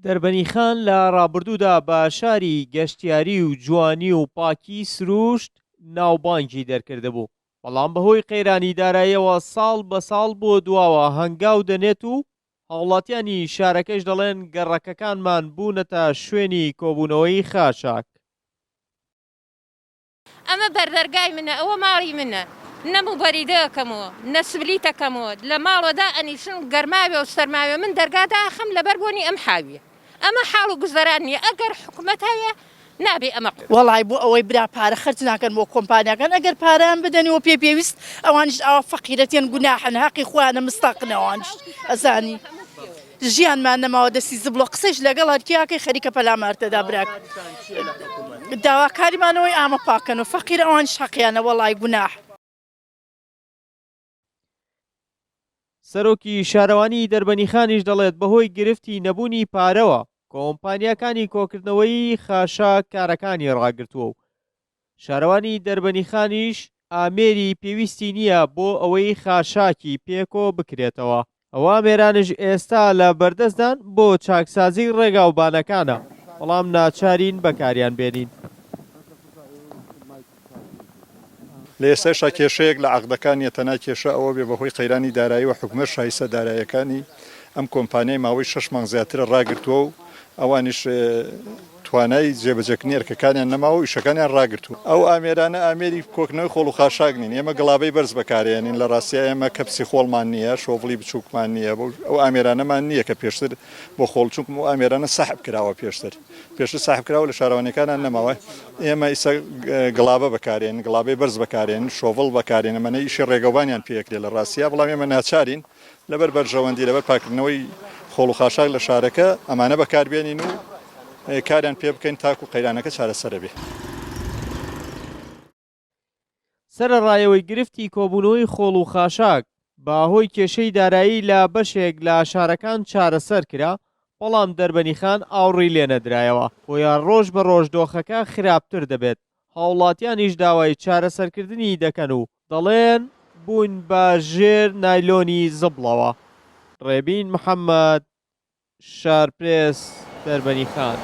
دەربەنیخان لە ڕابردوودا بە شاری گەشتیاری و جوانی و پاکی سروشت ناوبانگی دەرکردبوو، بەڵام بەهۆی قەیرانی داراییەوە ساڵ بە ساڵ بۆ دواوە هەنگاو دەنێت و هاوڵاتیانی شارەکەش دەڵێن گەڕەکەکانمان بوونەتە شوێنی کۆبوونەوەی خاشاک. ئەمە بەردەرگای منە، ئەوە ماڵی منە، نەموو بەریدەکەمەوە نەسبلیتەکەمەوە لە ماڵەدا ئەنیشن گەرماوێ و سەرماوێ من دەرگادا خەم لەبەر بۆنی ئەم حاویە. ئەمە حاڵ و گوزەران نییە، ئەگەر حکوومەت هەیە نابێ ئەمە وەڵای بۆ ئەوەی برا پارە خەرج ناکەن بۆ کۆمپانیەکان، ئەگەر پاران بدەنەوە پێویست ئەوانش ئەوە فەقیرەتیان گوناحن حەقی خۆیانە مستەقنەوەوانش ئەزانی ژیانمان نەماوە دەستی زبڵۆ قسەش لەگەڵ هەرکیاکەی خەریکە پەلامارتەدا براک داواکاریمانەوەی ئامە پاکەن و فەقیر ئەوانش حەقیانە وەڵای گوناح. سەرۆکی شارەوانی دەربەنیخانیش دەڵێت بەهۆی گرفتی نەبوونی پارەوە کۆمپانیەکانی کۆکردنەوەی خاشاک کارەکانی ڕاگرتووە و شارەوانی دەربەنیخانیش ئامێری پێویستی نییە بۆ ئەوەی خاشاکی پێکۆ بکرێتەوە. ئەوە ئامێرانش ئێستا لە بەردەستدان بۆ چاکسازی ڕێگاوبانەکانە، بەڵام ناچارین بەکاریان بێنین. لە ئێستاشا کێشەیەک لە عەقدەکان تەنها کێشە ئەوە بێ بەهۆی قەیرانی دارایی و حکومەت شایستە داراییەکانی ئەم کۆمپانیای ماوەی 6 مانگ زیاترە ڕاگرتووە و ئەوانیش توانای جێبەجێکردنی ئەرکەکانیان نەماوە و ئیشەکانیان ڕاگرتووە. ئەو ئامێرانە ئامێری کۆکردنەوەی خۆڵ و خاشاک نین، ئێمە گڵابەی بەرز بەکارێنین، لە ڕاستیە ئێمە کەپسی خۆڵمان نییە، شۆڤڵی بچووکمان نییە، ئەو ئامێرانەمان نییە کە پێشتر بۆ خۆڵچووکم و ئامێرانە ساحب کراوە پێشتر ساحب کراوە لە شارەوانیەکانان نەماوە. ئێمە ئیسا گڵابە بەکارێن، گڵابەی بەرز بەکارێن، شۆڤڵ بەکارێن، ئەمەنە ئیشی ڕێگەوبانیان پێکرێ لە ڕاستیە، بەڵام ئێمە ناچارین لەبەر بەرژەوەندی لەبەر پاکردنەوەی خۆڵ و خاشاک لە شارەکە ئەمانە بەکاربێنین و کاریان پێ بکەین تاکو قەیرانەکە چارەسەرە بێ. سەرەڕایەوەی گرفتی کۆبوونەوەی خۆڵ و خاشاک بەهۆی کێشەی دارایی لە بەشێک لە شارەکان چارەسەر کرا، بەڵام دەربەنیخان ئاوڕی لێ نەدرایەوە، بۆیان ڕۆژ بە ڕۆژ دۆخەکە خراپتر دەبێت. هاوڵاتیانیش داوای چارەسەرکردنی دەکەن و دەڵێن بوون بە ژێر نایلۆنی زبڵەوە. ڕێبین محەممەد، شارپرێس، دەربەنیخان.